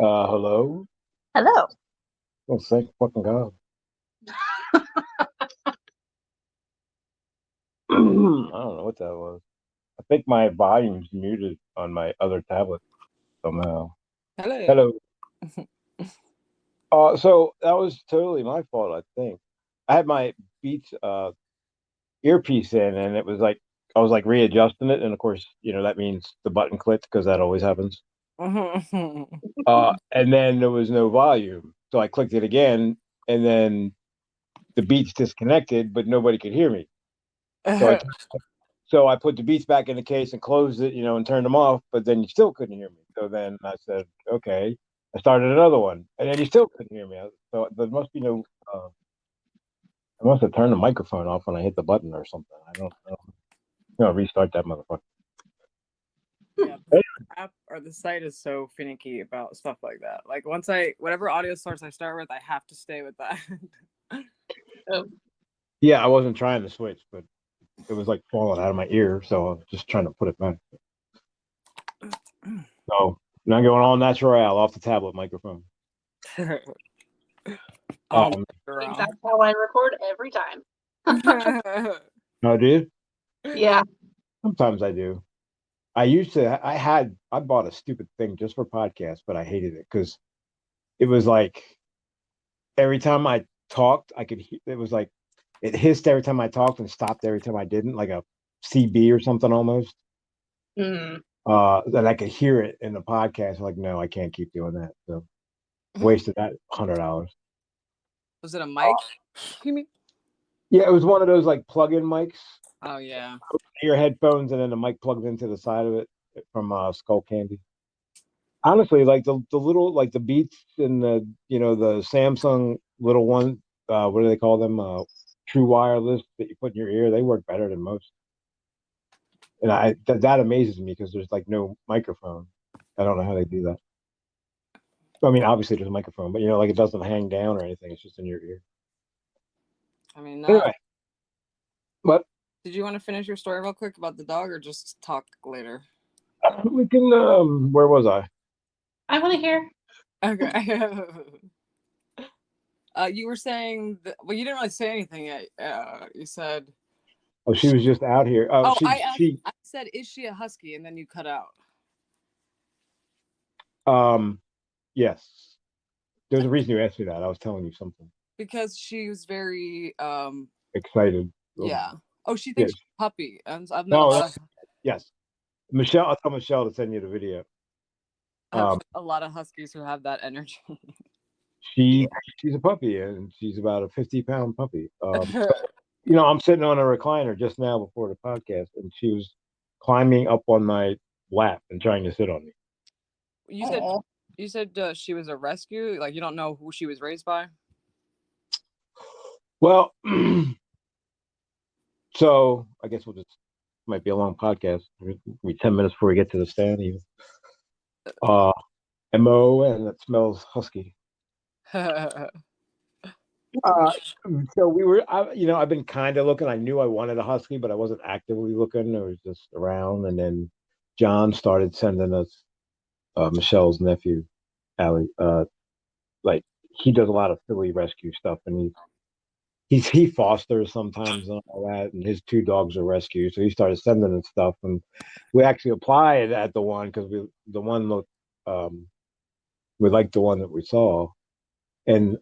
Hello? Hello. Oh, thank fucking God. I don't know what that was. I think my volume's muted on my other tablet somehow. Hello. Hello. So that was totally my fault, I think. I had my Beats earpiece in, and it was like I was like readjusting it, and of course, that means the button clicked because that always happens. And then there was no volume, so I clicked it again, and then the Beats disconnected, but nobody could hear me. So I So I put the beats back in the case and closed it, and turned them off, but then you still couldn't hear me. So then I said, okay. I started another one, and then you still couldn't hear me. So there must be no, I must have turned the microphone off when I hit the button or something. I don't restart that motherfucker. Yeah, the app or the site is so finicky about stuff like that. Like whatever audio source I start with, I have to stay with that. Oh. Yeah, I wasn't trying to switch, but it was like falling out of my ear, so I was just trying to put it back. So now going all natural off the tablet microphone. That's how I record every time. No, do you? Yeah. Sometimes I do. I bought a stupid thing just for podcasts, but I hated it because it was like every time I talked, it was like it hissed every time I talked and stopped every time I didn't, like a CB or something almost. Mm. That I could hear it in the podcast. Like, no, I can't keep doing that. So wasted that $100. Was it a mic? You mean? Yeah, it was one of those like plug-in mics. Oh yeah. Your headphones and then the mic plugged into the side of it from Skull Candy. Honestly, like the little like the Beats and the Samsung little one, what do they call them? True wireless that you put in your ear, they work better than most. And that amazes me because there's like no microphone. I don't know how they do that. I mean, obviously there's a microphone, but like it doesn't hang down or anything. It's just in your ear. I mean, Anyway, what? Did you want to finish your story real quick about the dog, or just talk later? We can. Where was I? I want to hear. Okay. You were saying that, well, you didn't really say anything yet. You said. Oh, she was just out here. Oh, I said, is she a husky? And then you cut out. Yes. There's a reason you asked me that. I was telling you something. Because she was very excited. Yeah. Oh, she thinks she's a puppy. And I've met yes. Michelle, I'll tell Michelle to send you the video. A lot of huskies who have that energy. She's a puppy, and she's about a 50-pound puppy. I'm sitting on a recliner just now before the podcast, and she was climbing up on my lap and trying to sit on me. You said she was a rescue. Like, you don't know who she was raised by. Well, so I guess might be a long podcast. It'll be 10 minutes before we get to the stand even. MO, and it smells husky. So I've been kind of looking. I knew I wanted a husky, but I wasn't actively looking. I was just around, and then John started sending us Michelle's nephew, Allie. Like he does a lot of Philly rescue stuff, and he fosters sometimes and all that, and his two dogs are rescued. So he started sending us stuff, and we actually applied at the one because the one looked we liked the one that we saw, and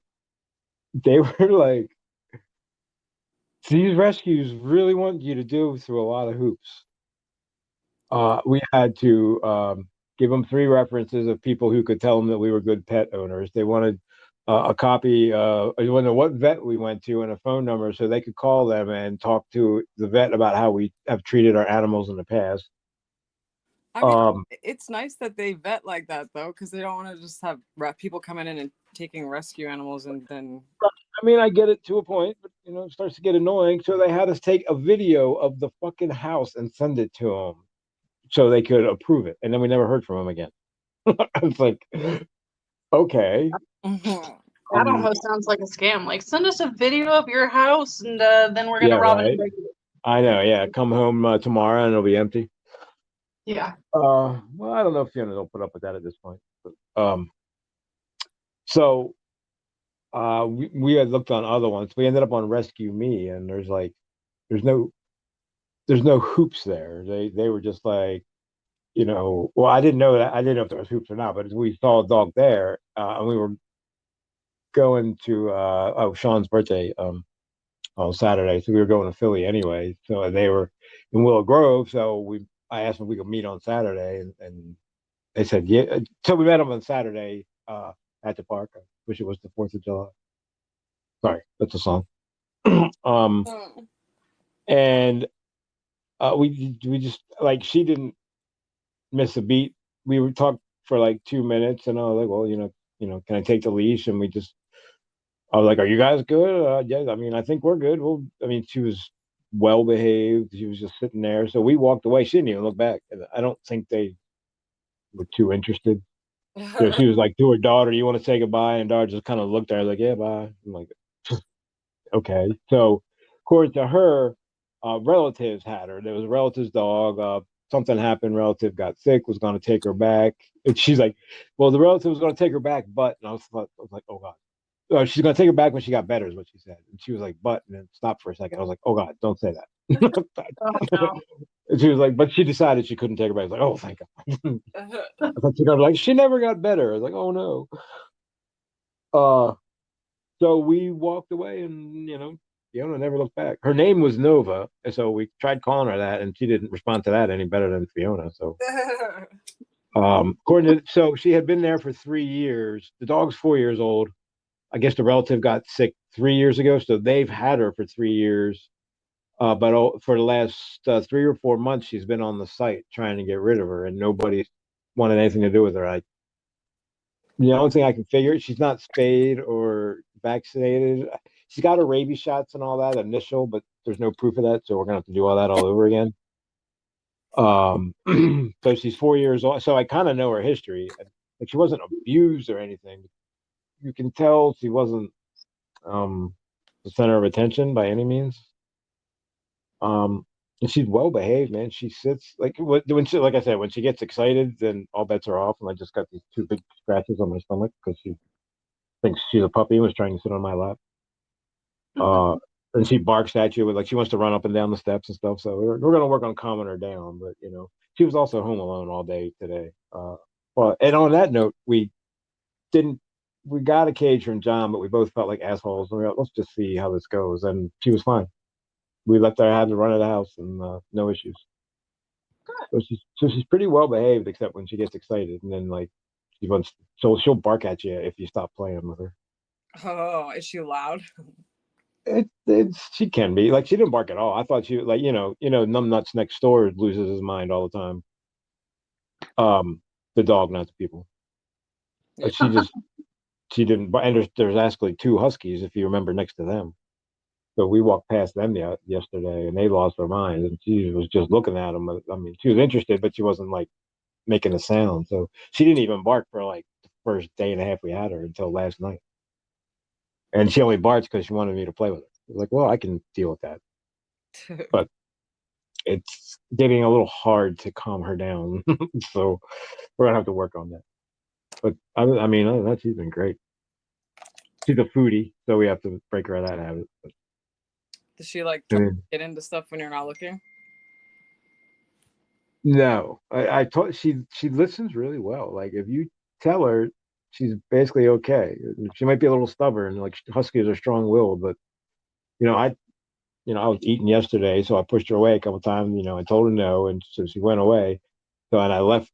they were like, these rescues really want you to do through a lot of hoops. We had to give them 3 references of people who could tell them that we were good pet owners. They wanted a copy. They wanted what vet we went to and a phone number so they could call them and talk to the vet about how we have treated our animals in the past. I mean, it's nice that they vet like that, though, because they don't want to just have people coming in and taking rescue animals and then. I mean, I get it to a point, but it starts to get annoying. So they had us take a video of the fucking house and send it to them so they could approve it, and then we never heard from them again. It's like, okay. That almost sounds like a scam. Like, send us a video of your house, and then we're gonna rob it. I know. Yeah, come home tomorrow, and it'll be empty. Yeah. Well, I don't know if they'll put up with that at this point. But So we had looked on other ones. We ended up on Rescue Me, and there's no there's no hoops there. They were just like, well, I didn't know that. I didn't know if there was hoops or not, but we saw a dog there, and we were going to Sean's birthday on Saturday, so we were going to Philly anyway. So they were in Willow Grove, so I asked them if we could meet on Saturday, and they said yeah. So we met them on Saturday at the park. I wish it was the 4th of July. Sorry, that's a song. Oh. And we just like she didn't miss a beat. We were talked for like 2 minutes, and I was like, well, can I take the leash? And I was like, are you guys good? Yeah, I mean, I think we're good. Well, I mean, she was well behaved. She was just sitting there, so we walked away. She didn't even look back. And I don't think they were too interested. She was like to her daughter, "You want to say goodbye?" And daughter just kind of looked at her like, "Yeah, bye." I'm like, okay. So, according to her, relatives had her. There was a relative's dog. Something happened. Relative got sick. Was going to take her back. And she's like, "Well, the relative was going to take her back, but," and I was like, "Oh God." She's going to take her back when she got better, is what she said. And she was like, "But," and then stopped for a second. I was like, "Oh God, don't say that." Oh, no. And she was like, but she decided she couldn't take her back. I was like, "Oh, thank God." I thought she got like she never got better. I was like, "Oh no." Uh, so we walked away, and Fiona never looked back. Her name was Nova, and so we tried calling her that, and she didn't respond to that any better than Fiona. So, so she had been there for 3 years. The dog's 4 years old. I guess the relative got sick 3 years ago, so they've had her for 3 years. But for the last 3 or 4 months, she's been on the site trying to get rid of her, and nobody wanted anything to do with her. The only thing I can figure, she's not spayed or vaccinated. She's got her rabies shots and all that initial, but there's no proof of that, so we're gonna have to do all that all over again. So she's 4 years old. So I kind of know her history. Like she wasn't abused or anything. You can tell she wasn't the center of attention by any means. And she's well behaved, man. She sits like when she, like I said, when she gets excited, then all bets are off. And I just got these two big scratches on my stomach because she thinks she's a puppy and was trying to sit on my lap. Uh, and she barks at you with like she wants to run up and down the steps and stuff. So we're gonna work on calming her down. But she was also home alone all day today. Well, and on that note, didn't we got a cage from John, but we both felt like assholes. And we were like, let's just see how this goes. And she was fine. We let her have the run of the house and no issues. So she's pretty well behaved, except when she gets excited, and then like she'll bark at you if you stop playing with her. Oh, is she loud? She can be like she didn't bark at all. I thought she like numbnuts next door loses his mind all the time. The dog, not the people. But she didn't. And there's actually two huskies, if you remember, next to them. So we walked past them yesterday, and they lost their minds. And she was just looking at them. I mean, she was interested, but she wasn't like making a sound. So she didn't even bark for like the first day and a half we had her until last night. And she only barks because she wanted me to play with her. I was like, well, I can deal with that. But it's getting a little hard to calm her down. So we're gonna have to work on that. But I mean, other than that, she's been great. She's a foodie, so we have to break her of that habit. But, Does she like try to get into stuff when you're not looking? no, I told she listens really well. Like if you tell her, she's basically okay. She might be a little stubborn, like huskies are strong-willed, but I I was eating yesterday, so I pushed her away a couple times. I told her no, and so she went away. So and I left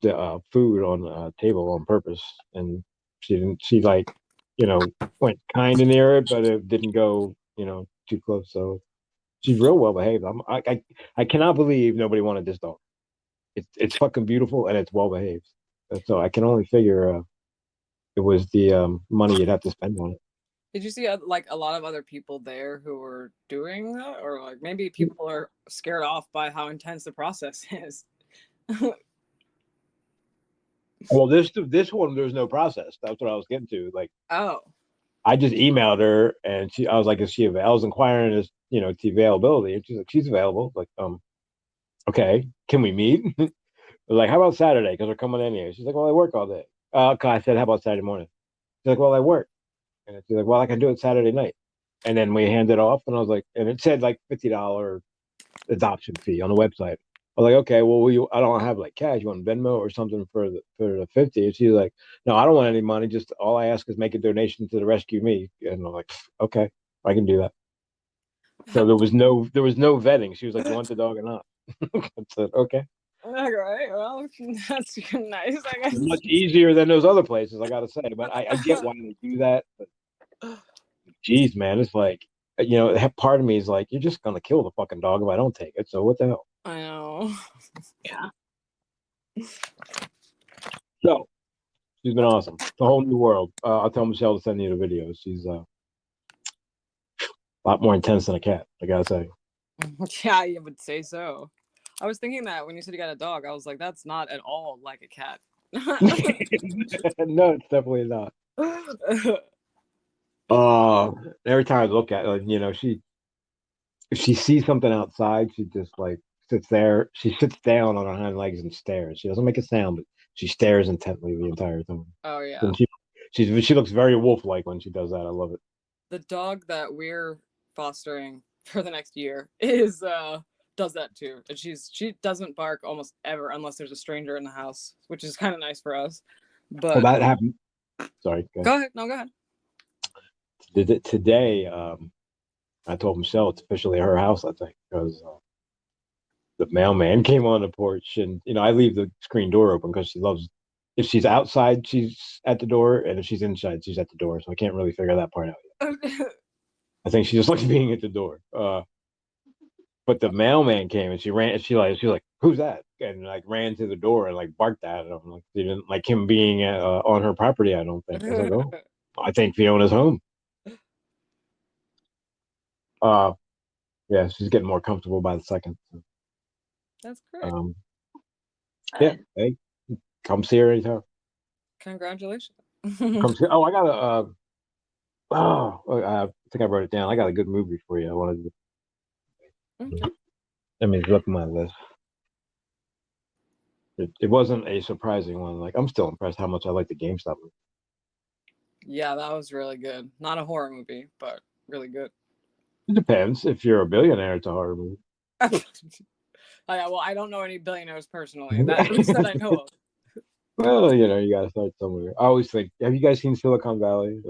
the food on the table on purpose, and she didn't. She like went kind of near it, but it didn't go too close. So she's real well behaved. I cannot believe nobody wanted this dog. It's fucking beautiful and it's well behaved. So I can only figure it was the money you'd have to spend on it. Did you see like a lot of other people there who were doing that, or like maybe people are scared off by how intense the process is? Well, this one there's no process. That's what I was getting to. Like, oh, I just emailed her and I was like, is she available? I was inquiring as to availability, and she's like, she's available. Like, okay, can we meet? I was like, how about Saturday? Because we're coming in here. She's like, well, I work all day. Okay, I said, how about Saturday morning? She's like, well, I work. And she's like, well, I can do it Saturday night. And then we handed it off, and I was like, and it said like $50 adoption fee on the website. I was like, okay, well, I don't have like cash. You want Venmo or something for the 50? And she's like, no, I don't want any money. Just all I ask is make a donation to the Rescue Me. And I'm like, okay, I can do that. So there was no vetting. She was like, you want the dog or not? I said, okay. All right. Well, that's nice. I guess. Much easier than those other places, I gotta say. But I get why they do that. But geez, man, it's like, part of me is like, you're just gonna kill the fucking dog if I don't take it. So what the hell? I know. Yeah. So she's been awesome. It's a whole new world. I'll tell Michelle to send you the videos. She's a lot more intense than a cat, I gotta say. Yeah, you would say so. I was thinking that when you said you got a dog, I was like, that's not at all like a cat. No, it's definitely not. Every time I look at her, if she sees something outside, she just like sits there. She sits down on her hind legs and stares. She doesn't make a sound, but she stares intently the entire time. Oh yeah. And she looks very wolf-like when she does that. I love it. The dog that we're fostering for the next year is does that too, and she doesn't bark almost ever unless there's a stranger in the house, which is kind of nice for us. But that happened. Sorry. Go ahead. No, go ahead. Today, I told Michelle it's officially her house, I think, because the mailman came on the porch, and I leave the screen door open because she loves. If she's outside, she's at the door, and if she's inside, she's at the door. So I can't really figure that part out yet. I think she just likes being at the door. But the mailman came, and she ran. And she was like, "Who's that?" And like ran to the door and like barked at him. Like she didn't like him being on her property. I don't think. I was like, "Oh, I think Fiona's home." Yeah, she's getting more comfortable by the second. So. That's great. Yeah, hey, come see her anytime. Congratulations. Come see. Oh, I got I think I wrote it down. I got a good movie for you. I wanted to. Okay. Let me look at my list. It wasn't a surprising one. Like I'm still impressed how much I like the GameStop movie. Yeah, that was really good. Not a horror movie, but really good. It depends. If you're a billionaire, it's a horror movie. Well, I don't know any billionaires personally. That at least that I know of. Well, you gotta start somewhere. I always think, have you guys seen Silicon Valley?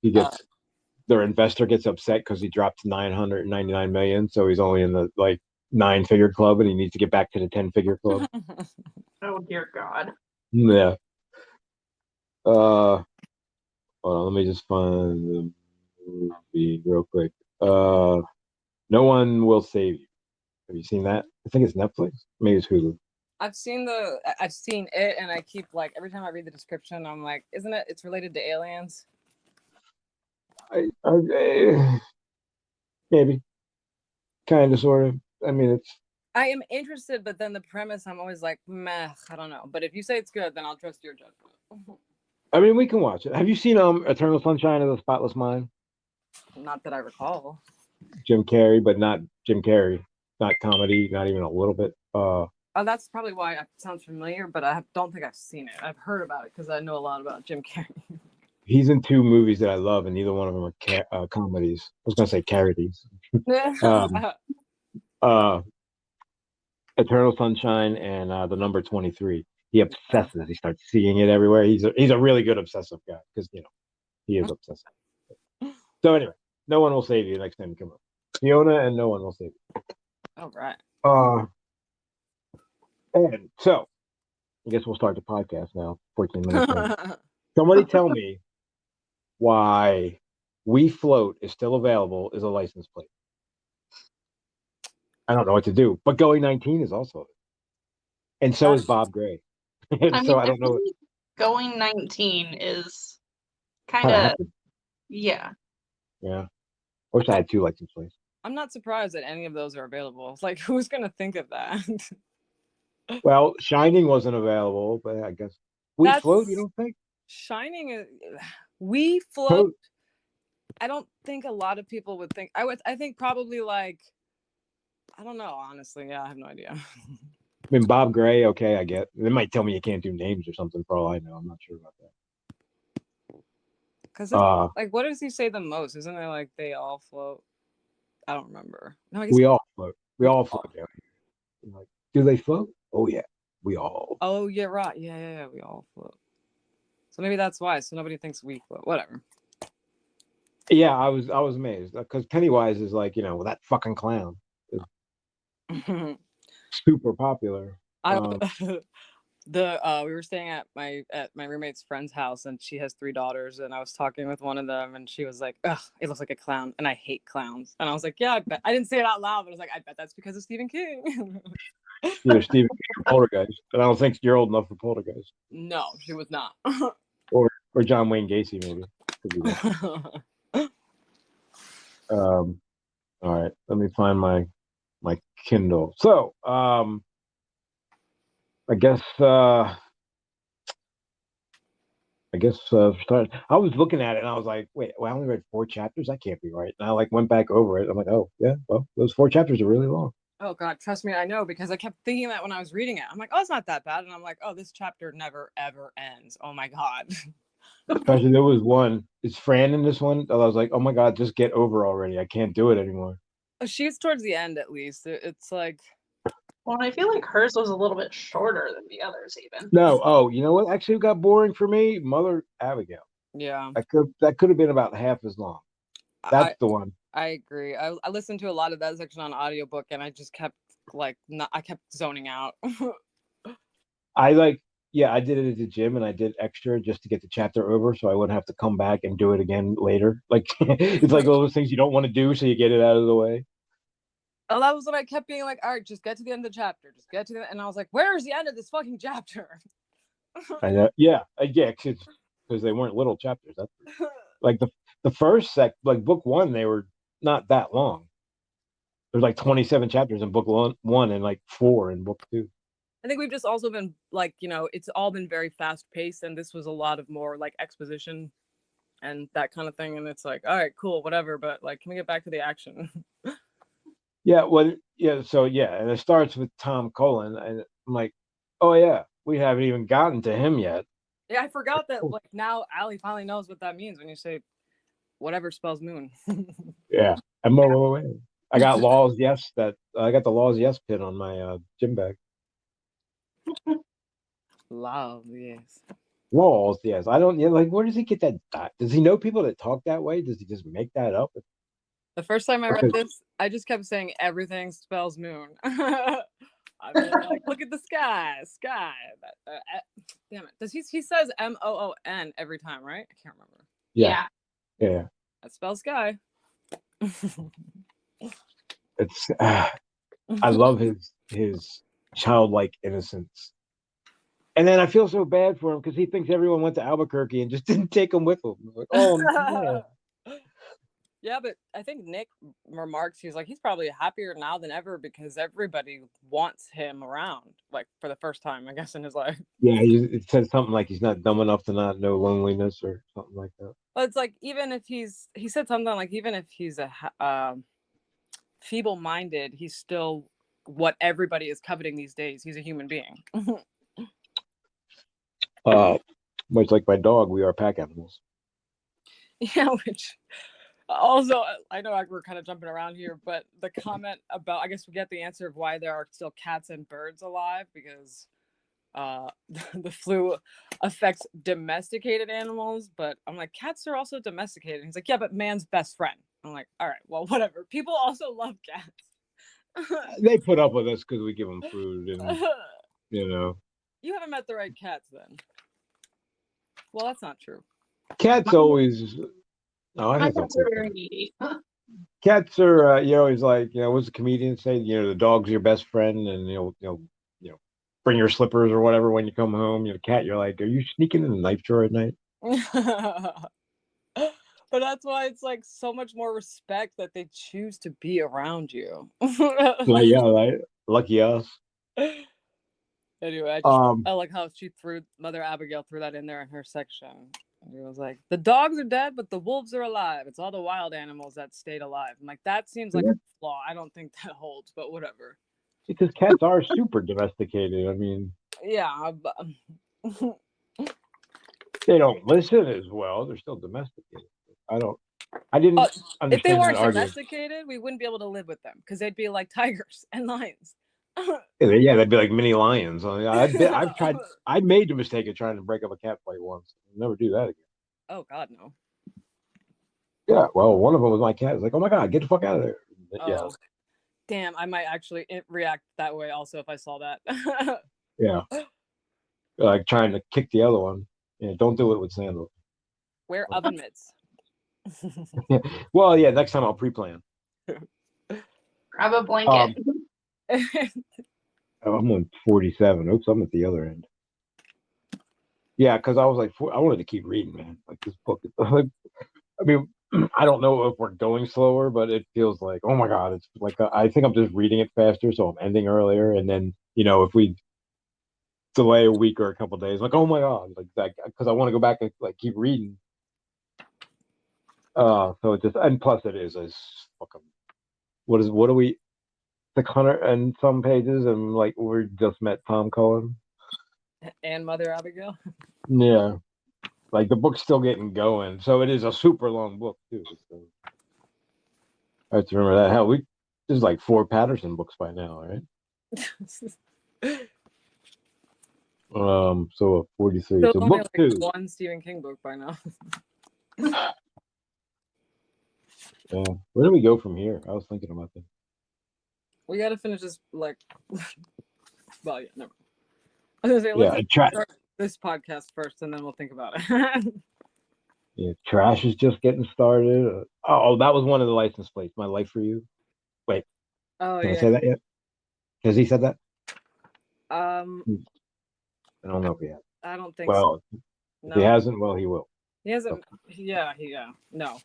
He gets their investor gets upset because he dropped 999 million, so he's only in the like 9-figure club, and he needs to get back to the 10-figure club. Oh dear God. Yeah. Hold on, let me just find the movie real quick. No One Will Save You. Have you seen that? I think it's Netflix. Maybe it's Hulu. I've seen it, and I keep like every time I read the description, I'm like, isn't it? It's related to aliens. Maybe, kind of, sort of. I mean, I am interested, but then the premise, I'm always like, meh, I don't know. But if you say it's good, then I'll trust your judgment. I mean, we can watch it. Have you seen Eternal Sunshine of the Spotless Mind? Not that I recall. Jim Carrey, but not Jim Carrey. Not comedy, not even a little bit. Oh, that's probably why it sounds familiar, but I don't think I've seen it. I've heard about it because I know a lot about Jim Carrey. He's in 2 movies that I love, and neither one of them are comedies. I was gonna say parodies. Eternal Sunshine and the number 23. He obsesses. He starts seeing it everywhere. He's a really good obsessive guy because he is obsessive. So anyway, No One Will Save You next time you come up. Fiona and No One Will Save You. All right. And so I guess we'll start the podcast now. 14 minutes. Somebody tell me why We Float is still available as a license plate. I don't know what to do, but Going 19 is also, and so is Bob Gray. I don't know. Going 19 is kind of, yeah. Yeah. Wish I had 2 license plates. I'm not surprised that any of those are available. It's like, who's gonna think of that? Well, Shining wasn't available, but I guess We Float. You don't think? Shining is We Float. I don't think a lot of people would think. I think probably like, I don't know. Honestly, yeah, I have no idea. I mean, Bob Gray. Okay, I get. They might tell me you can't do names or something. For all I know, I'm not sure about that. Because like, what does he say the most? Isn't it like they all float? I don't remember. No, I guess we all float. We all float down here. Like, do they float? Oh yeah, we all. Oh yeah, right. Yeah. We all float. So maybe that's why. So nobody thinks we float. Whatever. Yeah, I was amazed because Pennywise is like, that fucking clown is super popular. We were staying at my roommate's friend's house, and she has 3 daughters, and I was talking with one of them, and she was like, "Ugh, it looks like a clown," and I hate clowns. And I was like, "Yeah, I bet." I didn't say it out loud, but I was like, "I bet that's because of Stephen King." Stephen King Poltergeist, and I don't think you're old enough for Poltergeist. No, she was not. or John Wayne Gacy, maybe. All right, let me find my Kindle. So, I guess start. I was looking at it and I was like, wait, well, I only read 4 chapters. That can't be right. And I like went back over it. I'm like, oh yeah, well, those 4 chapters are really long. Oh God, trust me, I know, because I kept thinking that when I was reading it. I'm like, oh, it's not that bad, and I'm like, oh, this chapter never ever ends. Oh my God. Especially there was one. Is Fran in this one? I was like, oh my God, just get over already. I can't do it anymore. She's towards the end, at least. It's like. Well, I feel like hers was a little bit shorter than the others, even. No, oh, you know what? Actually, got boring for me. Mother Abigail. Yeah. That could have been about half as long. That's the one. I agree. I listened to a lot of that section on audiobook, and I just kept I kept zoning out. I did it at the gym, and I did extra just to get the chapter over, so I wouldn't have to come back and do it again later. Like it's like all those things you don't want to do, so you get it out of the way. And that was what I kept being like, all right, just get to the end of the chapter. Just get to the end. And I was like, where's the end of this fucking chapter? I know. Yeah, because they weren't little chapters. That's like the first like book 1, they were not that long. There's like 27 chapters in book 1 and like 4 in book 2. I think we've just also been like, it's all been very fast paced, and this was a lot of more like exposition and that kind of thing. And it's like, all right, cool, whatever. But like, can we get back to the action? Yeah, well, yeah, so yeah, and it starts with Tom Cullen, and I'm like, oh yeah, we haven't even gotten to him yet. Yeah, I forgot that like now Allie finally knows what that means when you say whatever spells moon. Yeah, I got laws. Yes, I got the laws. Yes pin on my gym bag. Laws, yes. Laws, yes. I don't. Yeah, like where does he get that? Does he know people that talk that way? Does he just make that up? The first time I read this, I just kept saying everything spells moon. I mean, like, look at the sky. Damn it. He says MOON every time, right? I can't remember. Yeah. That spells sky. It's. I love his childlike innocence. And then I feel so bad for him because he thinks everyone went to Albuquerque and just didn't take him with them. Like, oh man. Yeah, but I think Nick remarks, he's like, he's probably happier now than ever because everybody wants him around, like for the first time, I guess, in his life. Yeah, it said something like he's not dumb enough to not know loneliness or something like that. But it's like, even if he said something like, even if he's a feeble-minded, he's still what everybody is coveting these days. He's a human being. Much like my dog, we are pack animals. Yeah, which... Also, I know we're kind of jumping around here, but the comment about, I guess we get the answer of why there are still cats and birds alive, because the flu affects domesticated animals. But I'm like, cats are also domesticated. And he's like, yeah, but man's best friend. I'm like, all right, well, whatever. People also love cats. They put up with us because we give them food, and You haven't met the right cats then. Well, that's not true. Cats always. No, I Cats are very needy. Cats are, always like, what's the comedian say? The dog's your best friend, and bring your slippers or whatever when you come home. Cat, you're like, are you sneaking in the knife drawer at night? But that's why it's like so much more respect that they choose to be around you. Like, yeah, right. Lucky us. Anyway, I like how Mother Abigail threw that in there in her section. He was like, the dogs are dead, but the wolves are alive. It's all the wild animals that stayed alive. I'm like, that seems like a flaw. I don't think that holds, but whatever. Because cats are super domesticated. I mean, yeah. They don't listen as well. They're still domesticated. I didn't if they understand that weren't argument. domesticated, we wouldn't be able to live with them because they'd be like tigers and lions. Yeah, they'd be like mini lions. I made the mistake of trying to break up a cat fight once. I'll never do that again. Oh God, no. Yeah, well, one of them was my cat. It's like, oh my God, get the fuck out of there. Oh, yeah. Damn, I might actually react that way also if I saw that. Yeah. Like trying to kick the other one. Yeah, don't do it with sandals. Wear oven mitts. Well, yeah, next time I'll pre-plan. Grab a blanket. I'm on 47. Oops, I'm at the other end. Yeah, because I was like, I wanted to keep reading, man. Like this book. I mean, I don't know if we're going slower, but it feels like, oh my God, it's like I think I'm just reading it faster, so I'm ending earlier. And then, if we delay a week or a couple days, like, oh my God, like that, because I want to go back and like keep reading. So it just, and plus it is fucking, what are we, 600 and some pages, and like we just met Tom Cullen and Mother Abigail. Yeah, like the book's still getting going, so it is a super long book too. So I have to remember that. Hell, there's like 4 Patterson books by now, right? So 43. So So only book like 2. 1 Stephen King book by now. Yeah. Where do we go from here? I was thinking about that. We got to finish this, like, well, yeah, never. I was gonna say, let's start this podcast first, and then we'll think about it. Yeah, trash is just getting started. Oh, that was one of the license plates. My life for you. Wait, can I say that yet? Has he said that? I don't know if he has. I don't think so. If he hasn't, well, he will. He hasn't. Yeah. No.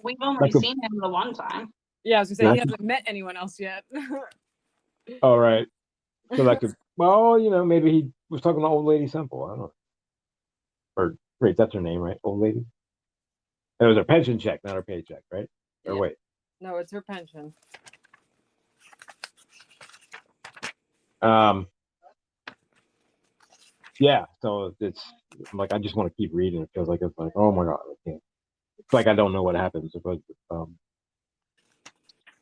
We've only seen him the one time. Yeah, I was gonna say he hasn't met anyone else yet. All right. So that could, well, maybe he was talking to Old Lady Simple. I don't know. Or, wait, that's her name, right? Old Lady? It was her pension check, not her paycheck, right? Or wait. No, it's her pension. Yeah, so it's like I just want to keep reading. It feels like it's like, oh my God, I can't. It's like I don't know what happens. But this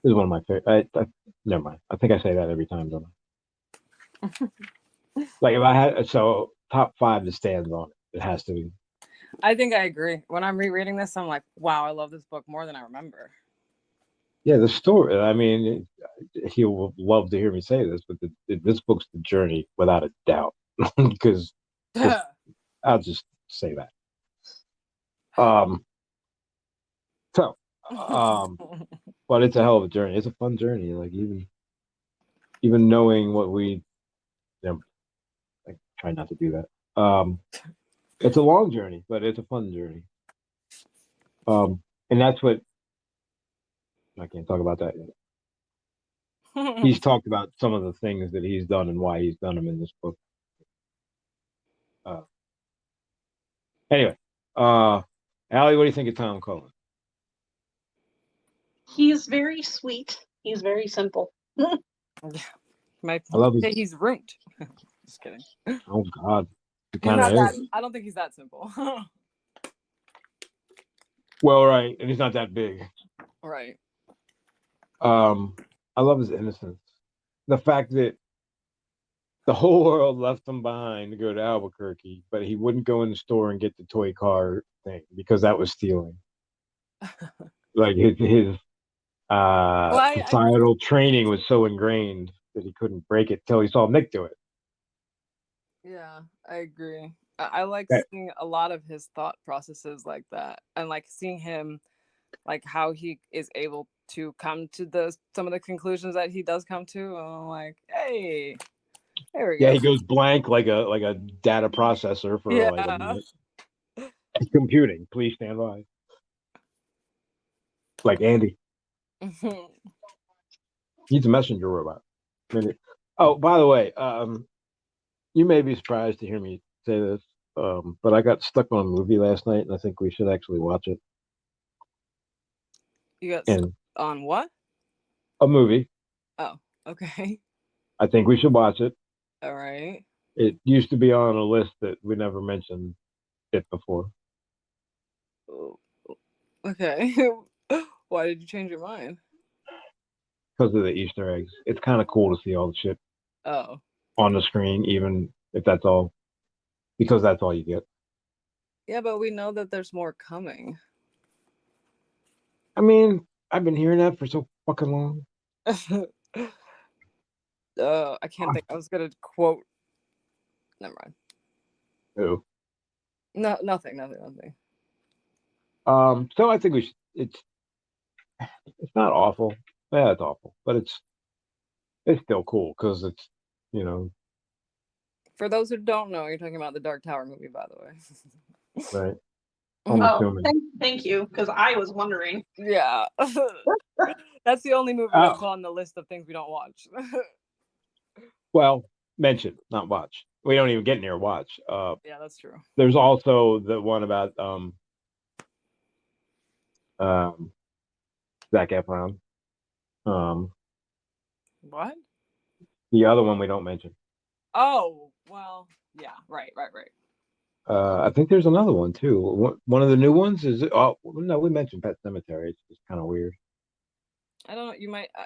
is one of my favorite. Never mind. I think I say that every time, don't I? Like if I had top 5 that stands on it, it has to be. I think I agree. When I'm rereading this, I'm like, wow, I love this book more than I remember. Yeah, the story. I mean, he'll love to hear me say this, but this book's the journey without a doubt. Because I'll just say that. But it's a hell of a journey. It's a fun journey. Like even knowing what I try not to do that. It's a long journey, but it's a fun journey. And that's what I can't talk about that yet. He's talked about some of the things that he's done and why he's done them in this book. Anyway, Allie, what do you think of Tom Cullen? He's very sweet. He's very simple. I love he's ruined. Just kidding. Oh God, I don't think he's that simple. Well, right, and he's not that big. Right. I love his innocence. The fact that the whole world left him behind to go to Albuquerque, but he wouldn't go in the store and get the toy car thing because that was stealing. Like his societal training was so ingrained that he couldn't break it till he saw Nick do it. Yeah, I agree. I like seeing a lot of his thought processes like that, and like seeing him, like how he is able to come to some of the conclusions that he does come to. And I'm like, hey, there we go. Yeah, he goes blank like a data processor for like a minute. Computing, please stand by. Like Andy. He's a messenger robot. Oh, by the way, you may be surprised to hear me say this, but I got stuck on a movie last night, and I think we should actually watch it. You got stuck on what? A movie. Oh, okay. I think we should watch it. All right. It used to be on a list that we never mentioned. it before. Okay. Why did you change your mind? Because of the Easter eggs. It's kind of cool to see all the shit on the screen, even if that's all, because that's all you get. Yeah, but we know that there's more coming. I mean, I've been hearing that for so fucking long. I can't think. I was gonna quote. Never mind. Who? No, nothing. So I think we should. It's not awful. Yeah, it's awful, but it's still cool because it's, you know. For those who don't know, you're talking about the Dark Tower movie, by the way. Right. Thank you, because I was wondering. Yeah. That's the only movie that's on the list of things we don't watch. Well, mention, not watch. We don't even get near watch. Yeah, that's true. There's also the one about Zac Efron. What? The other one we don't mention. Oh, well, yeah, right. I think there's another one too. One of the new ones is. Oh no, we mentioned Pet Sematary. It's just kind of weird. I don't know.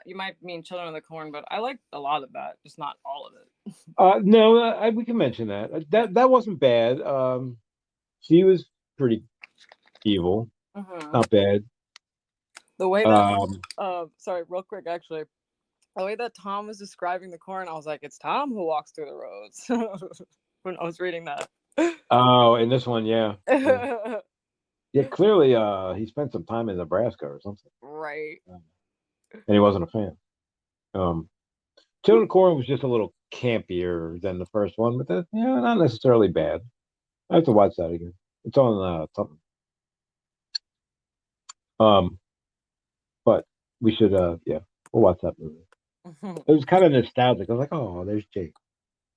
You might mean Children of the Corn, but I like a lot of that, just not all of it. No, we can mention that. That wasn't bad. She was pretty evil. Not bad. The way that sorry, real quick, actually, the way that Tom was describing the corn, I was like, it's Tom who walks through the roads. When I was reading that. Oh, in this one, yeah. Yeah, clearly, he spent some time in Nebraska or something. Right. And he wasn't a fan. Children of Corn was just a little campier than the first one, but that, not necessarily bad. I have to watch that again. It's on something. But we should, we'll watch that movie. It was kind of nostalgic. I was like, oh, there's Jake.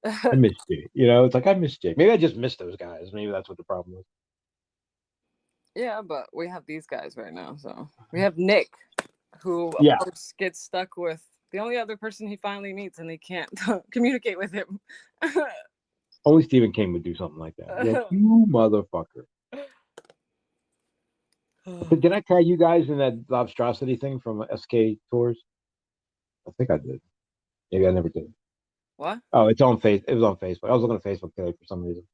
I miss Jake. It's like I miss Jake. Maybe I just miss those guys. Maybe that's what the problem was. Yeah, but we have these guys right now. So we have Nick, who of course gets stuck with the only other person he finally meets, and he can't communicate with him. Only Stephen King would do something like that. Like, you motherfucker. Did I tag you guys in that lobstrosity thing from SK Tours? I think I did. Maybe I never did. What? Oh, it was on Facebook. I was looking at Facebook today for some reason.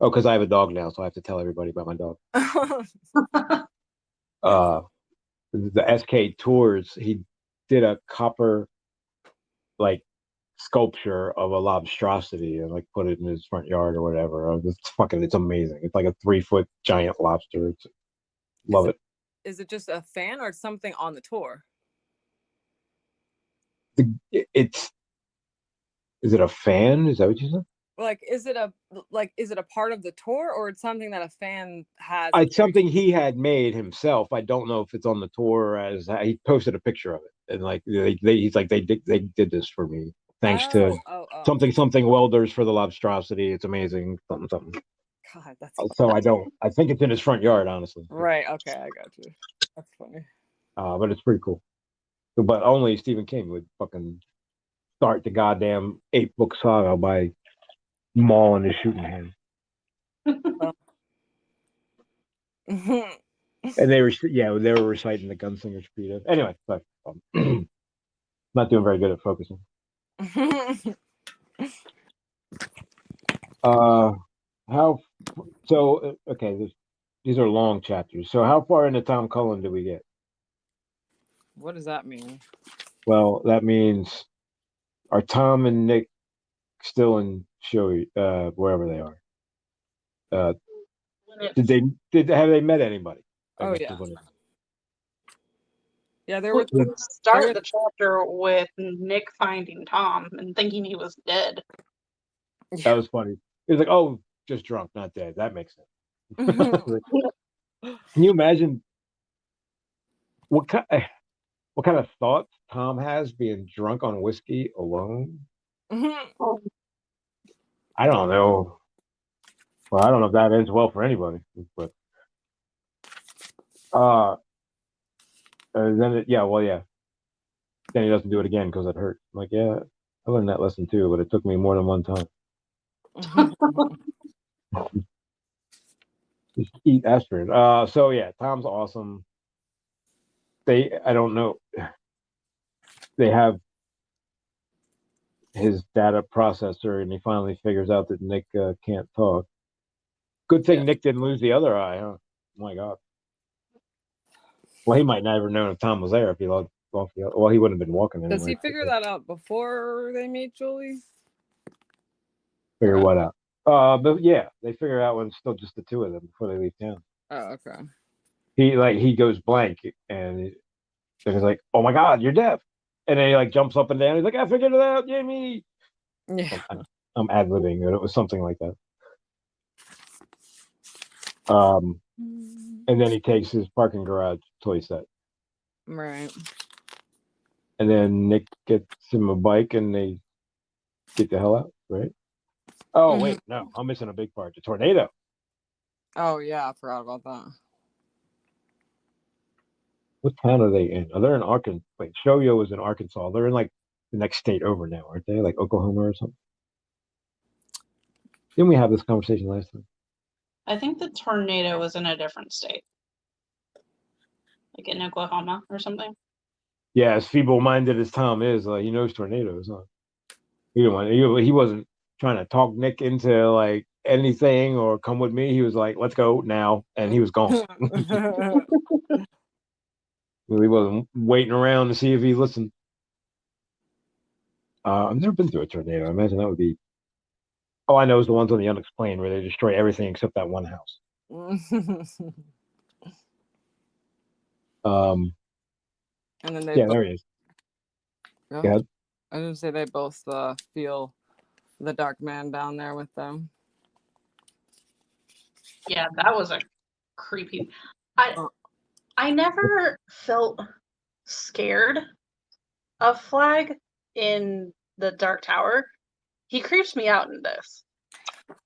Oh, because I have a dog now, so I have to tell everybody about my dog. The SK Tours, he did a copper sculpture of a lobstrosity and put it in his front yard or whatever. It's amazing. It's like a 3-foot giant lobster. Love it. Is it just a fan or something on the tour? Is it a fan? Is that what you said? Is it a part of the tour, or it's something that a fan has? It's something he had made himself. I don't know if it's on the tour, as he posted a picture of it, and he's like they did this for me, thanks to something welders for the lobstrosity. It's amazing. Something. God, that's so I think it's in his front yard, honestly. Right. Okay, I got you. That's funny. But it's pretty cool. But only Stephen King would fucking start the goddamn 8-book saga by mauling his shooting hand. And they were reciting the Gunslinger's Creed. Anyway, but not doing very good at focusing. These are long chapters. So how far into Tom Cullen do we get? What does that mean? Well, that means are Tom and Nick still in Shoei, wherever they are? Have they met anybody? Yeah, they were start the chapter with Nick finding Tom and thinking he was dead. That was funny. It was like, oh, just drunk, not dead. That makes sense. Can you imagine what kind of thoughts Tom has being drunk on whiskey alone? I don't know. Well, I don't know if that ends well for anybody, but then then he doesn't do it again because it hurt. I'm like, yeah, I learned that lesson too, but it took me more than one time. Just eat aspirin. So yeah, Tom's awesome. I don't know. They have his data processor, and he finally figures out that Nick can't talk. Good thing Yeah. Nick didn't lose the other eye, huh? Oh my God. Well, he might never known if Tom was there if he lost the other. Well, he wouldn't have been walking anyway. Does he figure that out before they meet Julie? Figure what out? But yeah, they figure out when it's still just the two of them before they leave town. Oh, okay. He goes blank, and he's like, "Oh my God, you're deaf!" And then he like jumps up and down. He's like, "I figured it out, Jamie." Yeah. I'm ad-libbing, but it was something like that. And then he takes his parking garage toy set. Right. And then Nick gets him a bike, and they get the hell out, right? Oh, wait, no, I'm missing a big part. The tornado. Oh, yeah, I forgot about that. What town are they in? Are they in Arkansas? Wait, Shoyo was in Arkansas. They're in like the next state over now, aren't they? Like Oklahoma or something? Didn't we have this conversation last time? I think the tornado was in a different state. Like in Oklahoma or something. Yeah, as feeble-minded as Tom is, he knows tornadoes, huh? He wasn't trying to talk Nick into like anything or come with me. He was like, "Let's go now," and he was gone. He wasn't waiting around to see if he listened. I've never been through a tornado. I imagine that would be. Oh, I know it's the ones on the unexplained where they destroy everything except that one house. And then they there he is. Go ahead. I was gonna say they both feel the dark man down there with them. Yeah, that was a creepy. I never felt scared of Flag in the Dark Tower. He creeps me out in this.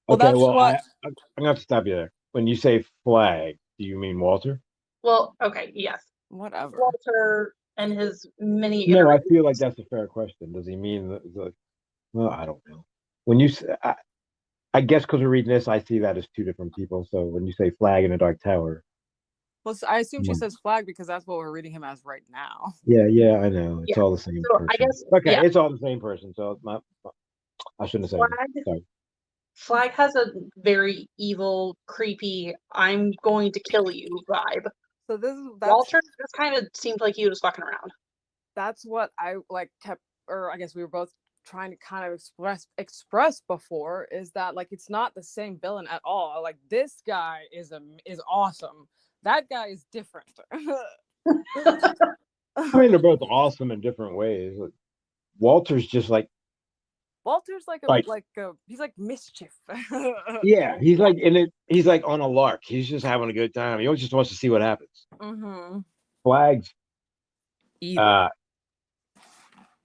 Well, okay, that's what I'm gonna have to stop you there. When you say Flag, do you mean Walter? Well, okay, yes. Whatever. Walter and his mini. No, I feel like that's a fair question. Does he mean the well, I don't know. When you say, I guess because we're reading this, I see that as two different people. So when you say Flag in the Dark Tower, well, I assume she says Flag because that's what we're reading him as right now. Yeah, I know. It's all the same person. I guess it's all the same person. So I shouldn't have said it. Sorry. Flag has a very evil, creepy, I'm going to kill you vibe. So Walter just kind of seemed like he was fucking around. That's what I kept, or I guess we were both trying to kind of express before, is that like it's not the same villain at all. Like this guy is awesome. That guy is different. I mean, they're both awesome in different ways. Walter's just like he's like mischief. Yeah, he's like in it. He's like on a lark. He's just having a good time. He always just wants to see what happens. Flags, evil.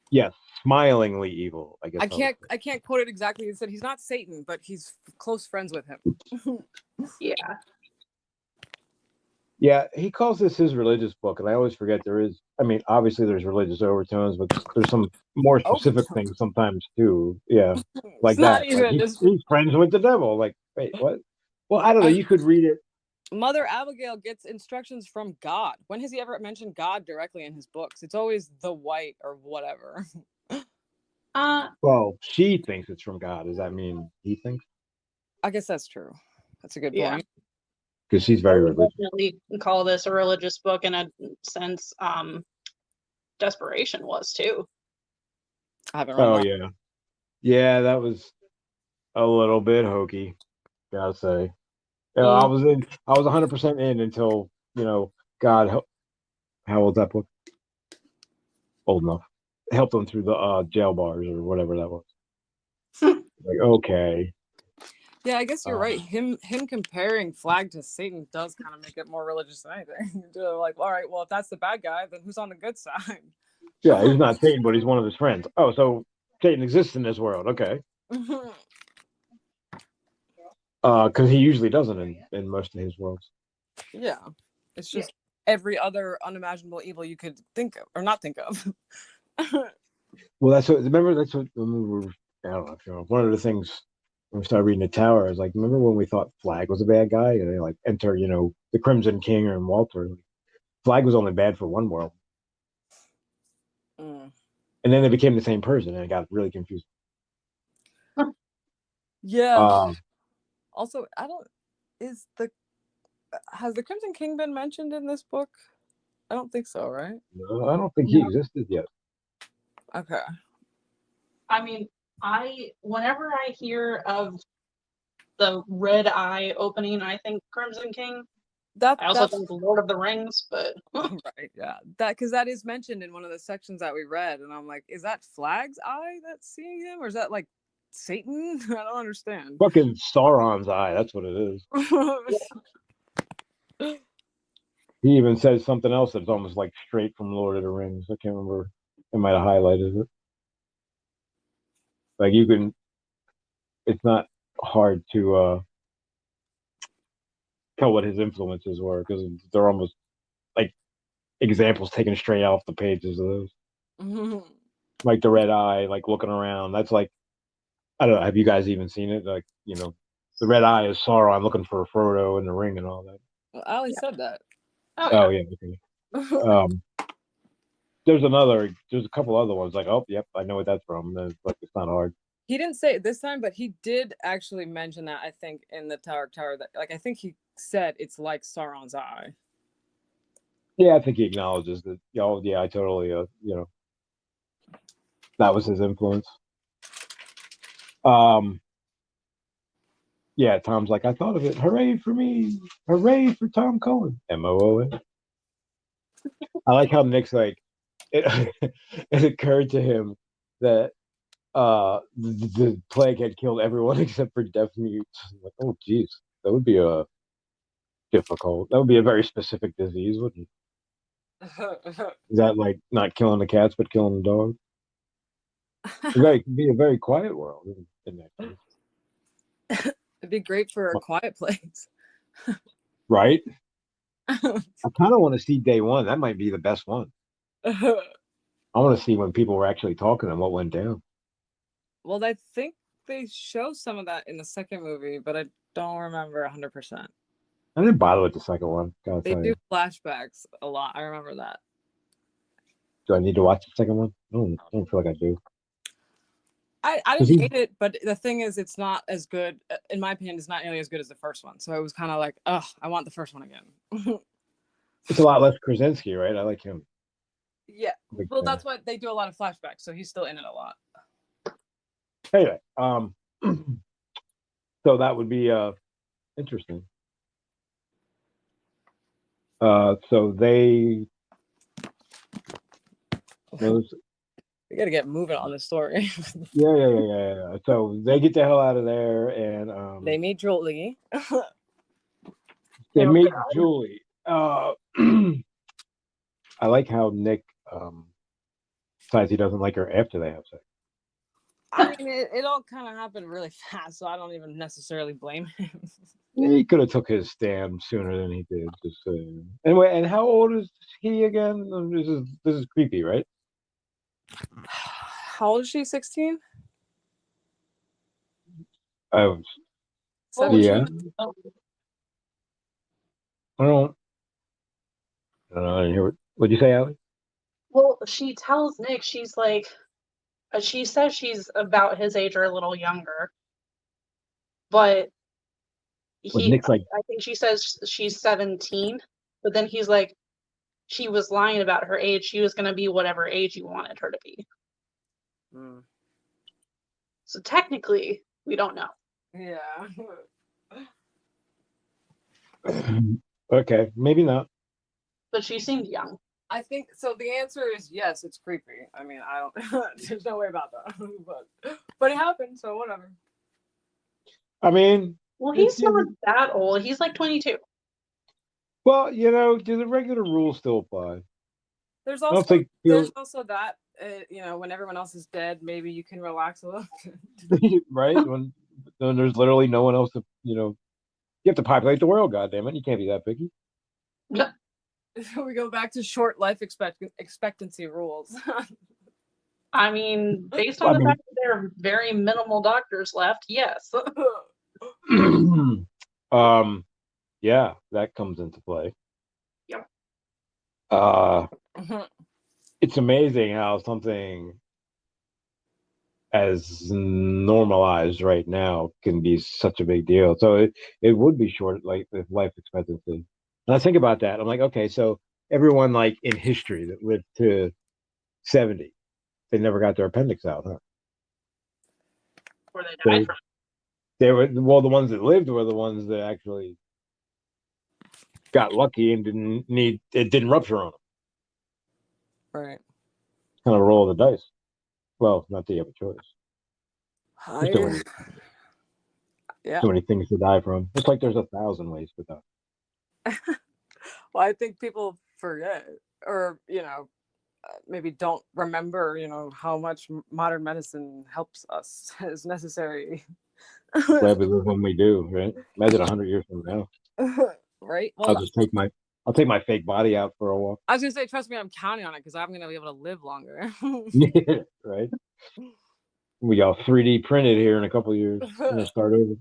Yes, smilingly evil. I guess I can't quote it exactly. He said he's not Satan, but he's close friends with him. Yeah. Yeah, he calls this his religious book, and I always forget there is. I mean, obviously there's religious overtones, but there's some more specific things sometimes too. Yeah, like that. He's friends with the devil. Like, wait, what? Well, I don't know. You could read it. Mother Abigail gets instructions from God. When has he ever mentioned God directly in his books? It's always the white or whatever. Well, she thinks it's from God. Does that mean he thinks? I guess that's true. That's a good point. Because she's very religious. Definitely call this a religious book in a sense. Desperation was too. I haven't read that. Yeah, that was a little bit hokey, gotta say. Yeah, I was 100% in until God. How old's that book? Old enough. Helped them through the jail bars or whatever that was. Like, okay. Yeah, I guess you're right. Him comparing Flag to Satan does kind of make it more religious than anything. Like, all right, well, if that's the bad guy, then who's on the good side? Yeah, he's not Satan, but he's one of his friends. Oh, so Satan exists in this world. Okay. Because he usually doesn't in most of his worlds. Yeah, it's just every other unimaginable evil you could think of or not think of. Well, that's what. Remember, I don't know if you know. One of the things when we started reading the Tower, I was like, remember when we thought Flag was a bad guy, and they like enter, the Crimson King and Walter. Flag was only bad for one world, Mm. and then they became the same person, and it got really confusing. Yeah. Also, has the Crimson King been mentioned in this book? I don't think so, right? No, I don't think he existed yet. Okay. I mean, whenever I hear of the Red Eye opening, I think Crimson King. I also think Lord of the Rings, but right, yeah, because that is mentioned in one of the sections that we read, and I'm like, is that Flag's eye that's seeing him, or is that like Satan? I don't understand. Fucking Sauron's eye. That's what it is. He even says something else that's almost like straight from Lord of the Rings. I can't remember. I might have highlighted it. Like it's not hard to tell what his influences were because they're almost like examples taken straight off the pages of those. Like the red eye, like looking around. That's like, I don't know. Have you guys even seen it? Like, the red eye is Sauron looking for Frodo in the ring and all that. Well, Ali said that. Oh yeah. Okay. There's a couple other ones like, oh, yep, I know what that's from. Like, it's not hard. He didn't say it this time, but he did actually mention that, I think, in the Tower that, like, I think he said it's like Sauron's eye. Yeah, I think he acknowledges that. Oh, yeah, I totally, that was his influence. Yeah, Tom's like, I thought of it. Hooray for me. Hooray for Tom Cohen. MOON. I like how Nick's like, it occurred to him that the plague had killed everyone except for deaf mutes. Like, oh, geez, that would be difficult. That would be a very specific disease, wouldn't it? Is that like not killing the cats but killing the dogs? It could be a very quiet world in that case. It'd be great for a quiet place. Right? I kind of want to see day one. That might be the best one. I want to see when people were actually talking and what went down. Well, I think they show some of that in the second movie, but I don't remember 100%. I didn't bother with the second one. They do flashbacks a lot. I remember that. Do I need to watch the second one? I don't feel like I do. I didn't hate it, but the thing is, it's not as good. In my opinion, it's not nearly as good as the first one. So I was kind of like, ugh, I want the first one again. It's a lot less Krasinski, right? I like him. Yeah. Well, that's why they do a lot of flashbacks, so he's still in it a lot. Anyway, so that would be interesting. So they those. We gotta get moving on the story. Yeah. So they get the hell out of there, and they meet Julie. They meet Julie. I like how Nick decides he doesn't like her after they have sex. I mean, it all kind of happened really fast, so I don't even necessarily blame him. He could have took his stand sooner than he did. Just anyway, and how old is he again? This is creepy, right? How old is she? 16? Yeah. I don't know. I didn't hear what'd you say, Allie? Well, she tells Nick, she's like, she says she's about his age or a little younger, but Nick's like, I think she says she's 17, but then he's like, she was lying about her age. She was going to be whatever age you wanted her to be. So technically, we don't know. Yeah. Okay, maybe not. But she seemed young. I think so. The answer is yes. It's creepy. I mean, I don't. There's no way about that. But it happened, so whatever. I mean, well, he's not that old. He's like 22. Well, do the regular rules still apply? There's also that when everyone else is dead, maybe you can relax a little. Right? When there's literally no one else to, you have to populate the world. Goddammit, you can't be that picky. We go back to short life expectancy rules. I mean, based on I the mean, fact that there are very minimal doctors left, yes. yeah, that comes into play. Yep. Uh, it's amazing how something as normalized right now can be such a big deal. So it would be short, like the life expectancy. And I think about that. I'm like, okay, so everyone like in history that lived to 70, they never got their appendix out, huh? Or they died They from they were well, the ones that lived were the ones that actually got lucky and didn't rupture on them. Right. Kind of roll of the dice. Well, not that you have a choice. There's Yeah. so many things to die from. It's like there's 1,000 ways to die. Well, I think people forget, or maybe don't remember, how much modern medicine helps us is necessary. Glad we live when we do, right? Imagine 100 years from now. Right. I'll Well, just I'll take my fake body out for a walk. I was gonna say, trust me, I'm counting on it because I'm gonna be able to live longer. Yeah, right. We got 3D printed here in a couple of years. I'm gonna start over.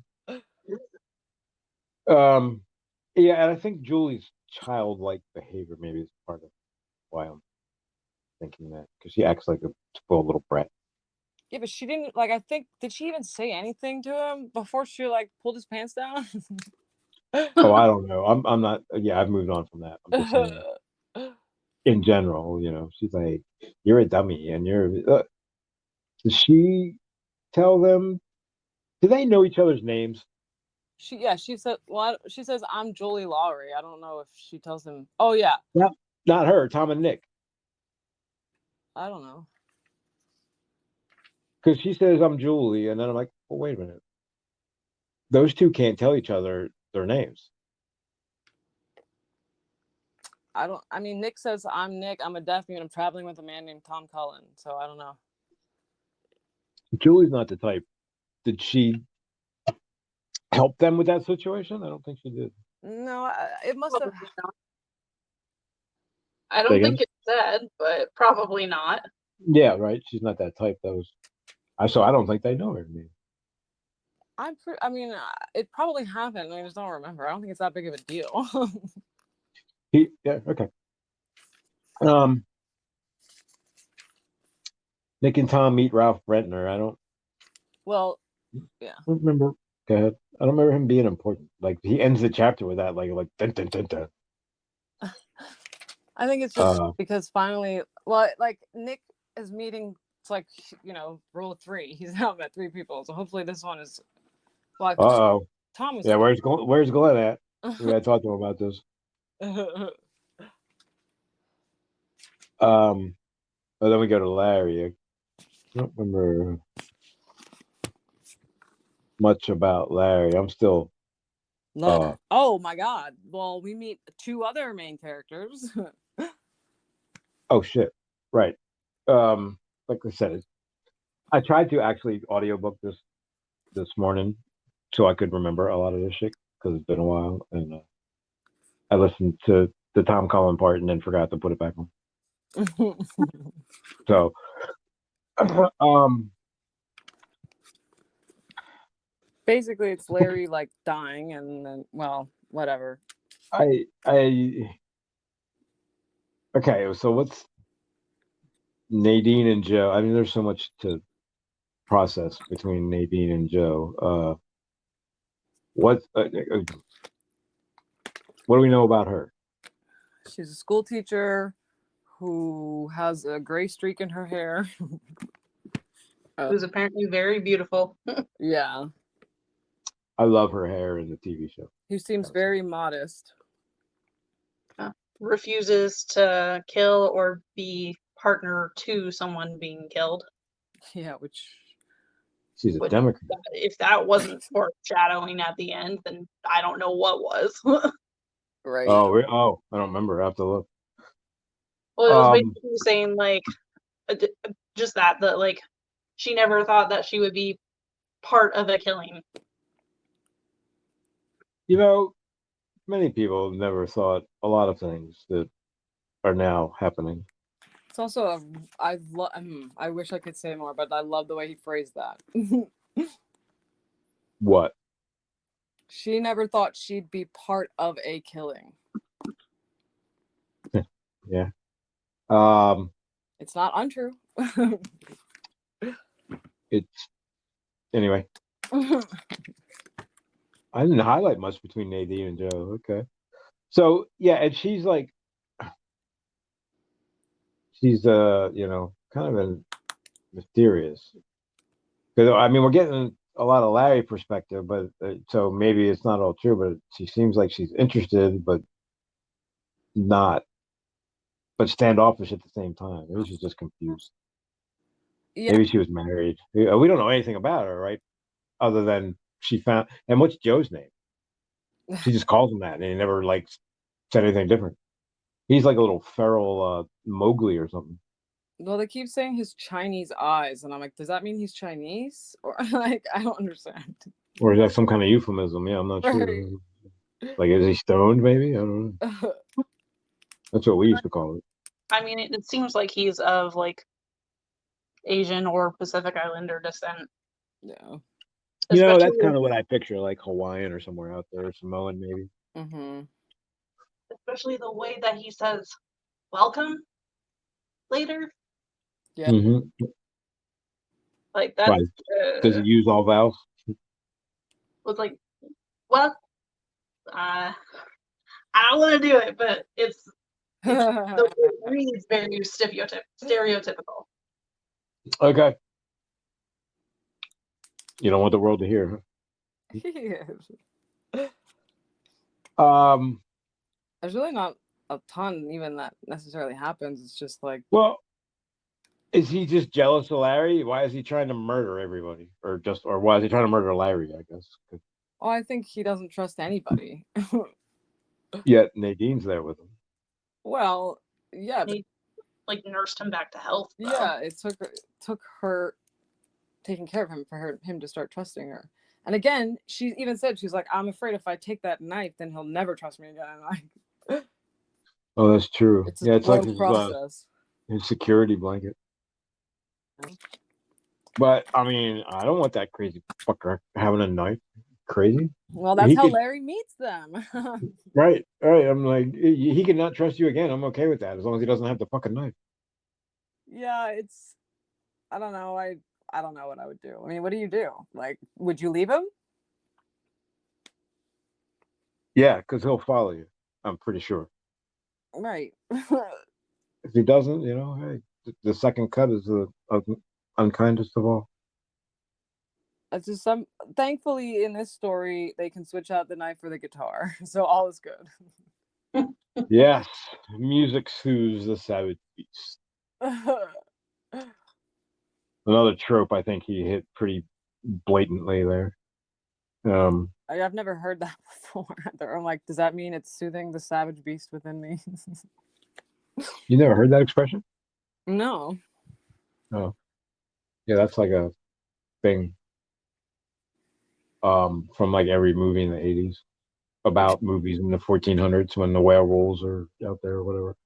Um, yeah, and I think Julie's childlike behavior maybe is part of why I'm thinking that because she acts like a spoiled little brat. Yeah, but she didn't like. I think did she even say anything to him before she like pulled his pants down? Oh, I don't know. I'm not. Yeah, I've moved on from that. I'm just saying, in general, she's like, "You're a dummy," and you're. Does she tell them? Do they know each other's names? She said, well, she says, I'm Julie Lowry. I don't know if she tells him. Oh yeah, Not her. Tom and Nick. I don't know. Because she says I'm Julie, and then I'm like, well, wait a minute. Those two can't tell each other their names. I mean, Nick says, I'm Nick. I'm a deaf mute. I'm traveling with a man named Tom Cullen. So I don't know. Julie's not the type. Did she help them with that situation? I don't think she did. No, it must have. probably not. I don't think it's said, but probably not. Yeah, right. She's not that type. I don't think they know her name. I mean, it probably happened. I just don't remember. I don't think it's that big of a deal. Yeah, okay. Nick and Tom meet Ralph Brentner. I don't. Well, yeah. I don't remember. Go ahead. I don't remember him being important. Like he ends the chapter with that, like dun, dun, dun, dun. I think it's just because finally, well, like Nick is meeting. It's like rule of 3. He's now met 3 people, so hopefully this one is. Well, Uh-oh. Tom was. Yeah, where's Glenn at? We gotta talk to him about this. But then we go to Larry. I don't remember much about Larry. I'm still. Oh my God! Well, we meet 2 other main characters. Oh shit! Right. Like I said, I tried to actually audiobook this morning so I could remember a lot of this shit because it's been a while, and I listened to the Tom Cullen part and then forgot to put it back on. So, basically, it's Larry like dying, and then whatever. okay. So what's Nadine and Joe? I mean, there's so much to process between Nadine and Joe. What do we know about her? She's a school teacher who has a gray streak in her hair. Who's apparently very beautiful. Yeah. I love her hair in the TV show. Who seems very modest. Refuses to kill or be partner to someone being killed. Yeah, which she's a Democrat. If that wasn't foreshadowing at the end, then I don't know what was. Right. Oh, I don't remember. I have to look. Well, it was basically saying like just that like she never thought that she would be part of a killing. Many people have never thought a lot of things that are now happening. It's also I wish I could say more, but I love the way he phrased that. What? She never thought she'd be part of a killing. Yeah. It's not untrue. It's anyway. I didn't highlight much between Nadine and Joe. Okay. So yeah, and she's like, she's kind of mysterious. Because I mean, we're getting a lot of Larry perspective, but so maybe it's not all true. But she seems like she's interested, but not, but standoffish at the same time. Maybe she's just confused. Yeah. Maybe she was married. We don't know anything about her, right? Other than she found. And what's Joe's name? She just calls him that, and he never like said anything different. He's like a little feral Mowgli or something. Well, they keep saying his Chinese eyes, and I'm like, does that mean he's Chinese? Or like, I don't understand. Or is that some kind of euphemism? Yeah, I'm not sure. Right. Like, is he stoned? Maybe I don't know. That's what we used to call it. I mean, it seems like he's of like Asian or Pacific Islander descent. Yeah. That's kind of what I picture, like Hawaiian or somewhere out there, Samoan maybe. Mm-hmm. Especially the way that he says "welcome" later. Yeah. Mm-hmm. Like that. Why? Does he use all vowels? Was like, well, I don't want to do it, but it's the way it reads very stereotypical. Okay. You don't want the world to hear, huh? There's really not a ton even that necessarily happens. It's just like, well, is he just jealous of Larry? Why is he trying to murder everybody, or why is he trying to murder Larry? I guess. oh, I think he doesn't trust anybody. Yet Nadine's there with him. Well, yeah, but, He like nursed him back to health. Though. Yeah, it took her taking care of him for him to start trusting her. And again, she even said, she's like, I'm afraid if I take that knife, then he'll never trust me again. Like, oh, that's true. It's like his security blanket. But I mean, I don't want that crazy fucker having a knife. Crazy. Well, that's how Larry meets them. Right. I'm like, he could not trust you again. I'm okay with that as long as he doesn't have the fucking knife. Yeah, I don't know. I don't know what I would do. I mean, what do you do? Like, would you leave him? Yeah, because he'll follow you. I'm pretty sure. Right. If he doesn't, hey, the second cut is the unkindest of all. It's just thankfully in this story they can switch out the knife for the guitar, so all is good. Yes, music soothes the savage beast. Another trope I think he hit pretty blatantly there. I've never heard that before. I'm like, does that mean it's soothing the savage beast within me? You never heard that expression? No. Oh, yeah, that's like a thing. From like every movie in the 80s about movies in the 1400s when the werewolves are out there or whatever.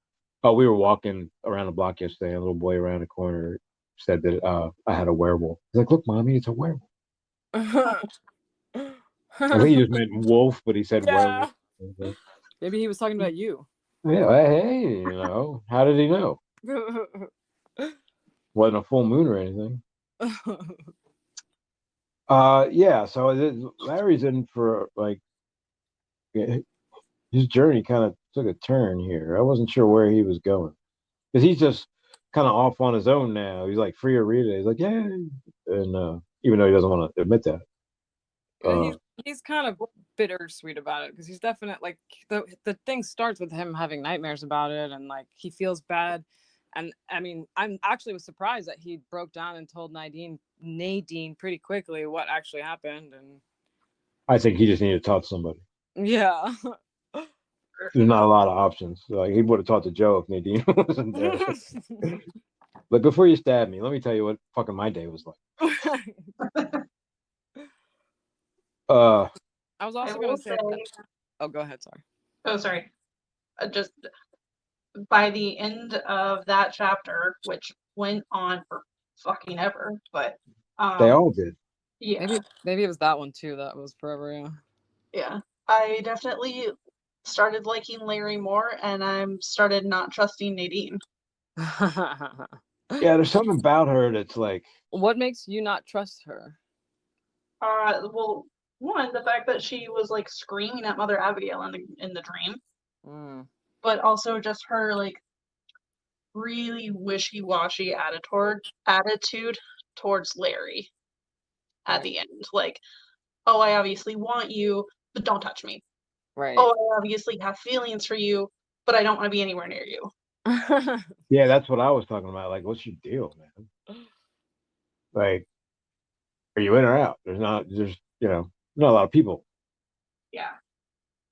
Oh, we were walking around the block yesterday. A little boy around the corner said that I had a werewolf. He's like, "Look, mommy, it's a werewolf." I think he just meant wolf, but he said werewolf. Maybe he was talking about you. Yeah, hey, how did he know? Wasn't a full moon or anything. Yeah, so Larry's in for like his journey kind of took a turn here. I wasn't sure where he was going because he's just kind of off on his own now. He's like free to read it. He's like, yeah, and even though he doesn't want to admit that, he's kind of bittersweet about it because he's definitely like the thing starts with him having nightmares about it and like he feels bad. And I mean, I'm actually was surprised that he broke down and told Nadine pretty quickly what actually happened. And I think he just needed to talk to somebody. Yeah. There's not a lot of options. Like he would have talked to Joe if Nadine wasn't there. But before you stab me, let me tell you what fucking my day was like. I was also going to say. Oh, go ahead. Sorry. Oh, sorry. Just by the end of that chapter, which went on for fucking ever, but They all did. yeah, Maybe it was that one too. That was forever. Yeah. yeah. I definitely started liking Larry more, and I'm started not trusting Nadine. Yeah, there's something about her that's like. What makes you not trust her? Well, one, the fact that she was like screaming at Mother Abigail in the dream, but also just her like really wishy-washy attitude towards Larry at the end. Like, oh, I obviously want you, but don't touch me. Right. Oh, I obviously have feelings for you, but I don't want to be anywhere near you. Yeah, that's what I was talking about. Like, what's your deal, man? Like, are you in or out? There's not a lot of people. Yeah.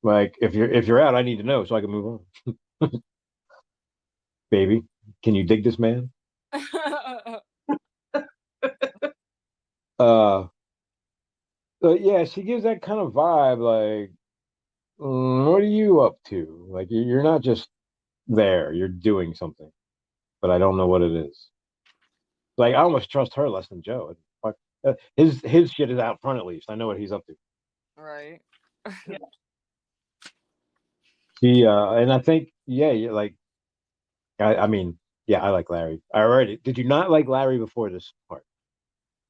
Like, if you're out, I need to know so I can move on. Baby, can you dig this man? But yeah, she gives that kind of vibe. Like, what are you up to? Like, you're not just there. You're doing something, but I don't know what it is. Like, I almost trust her less than Joe. Fuck, his shit is out front at least. I know what he's up to. Right. Yeah. She and I think like I mean I like Larry. Already, did you not like Larry before this part?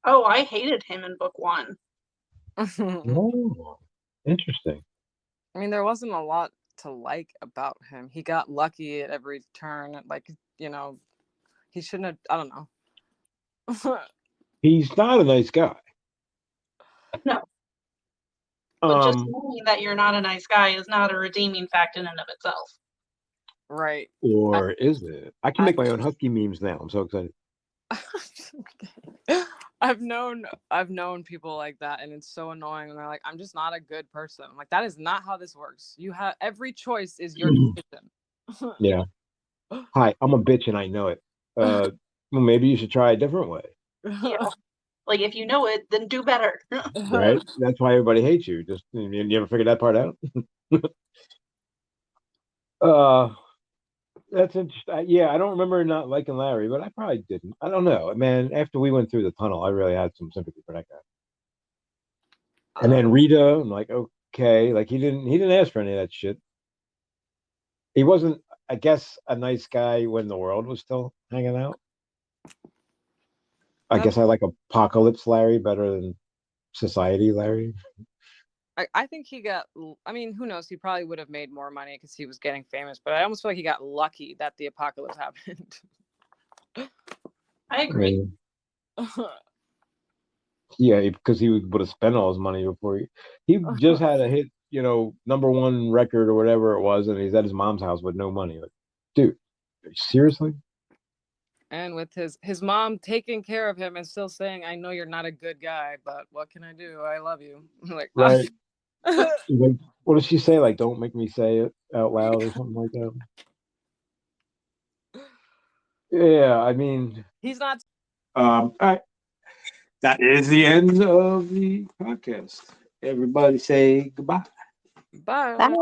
Oh, I hated him in book 1. Oh, interesting. I mean, there wasn't a lot to like about him. He got lucky at every turn. Like, he shouldn't have. I don't know. He's not a nice guy. No. But just knowing that you're not a nice guy is not a redeeming fact in and of itself. Right. Or is it? I can make my own Husky memes now. I'm so excited. I've known people like that, and it's so annoying. And they're like, "I'm just not a good person." I'm like, that is not how this works. You have every choice is your decision. Yeah. Hi, I'm a bitch and I know it. Well, maybe you should try a different way. Yeah. Like, if you know it, then do better. Right? That's why everybody hates you. Just you ever figured that part out? That's interesting. Yeah, I don't remember not liking Larry, but I probably didn't. I don't know, man. After we went through the tunnel, I really had some sympathy for that guy. And then Rita, I'm like, okay, like he didn't ask for any of that shit. He wasn't, I guess, a nice guy when the world was still hanging out. I guess I like Apocalypse Larry better than Society Larry. I think he got. I mean, who knows? He probably would have made more money because he was getting famous. But I almost feel like he got lucky that the apocalypse happened. I agree. Yeah, because he would have spent all his money before he just had a hit, #1 record or whatever it was, and he's at his mom's house with no money. Like, dude, seriously? And with his mom taking care of him and still saying, "I know you're not a good guy, but what can I do? I love you." Like, right. Like, what does she say? Like, don't make me say it out loud or something like that. Yeah, I mean, he's not. All right. That is the end of the podcast. Everybody say goodbye. Bye. Bye.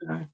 Bye.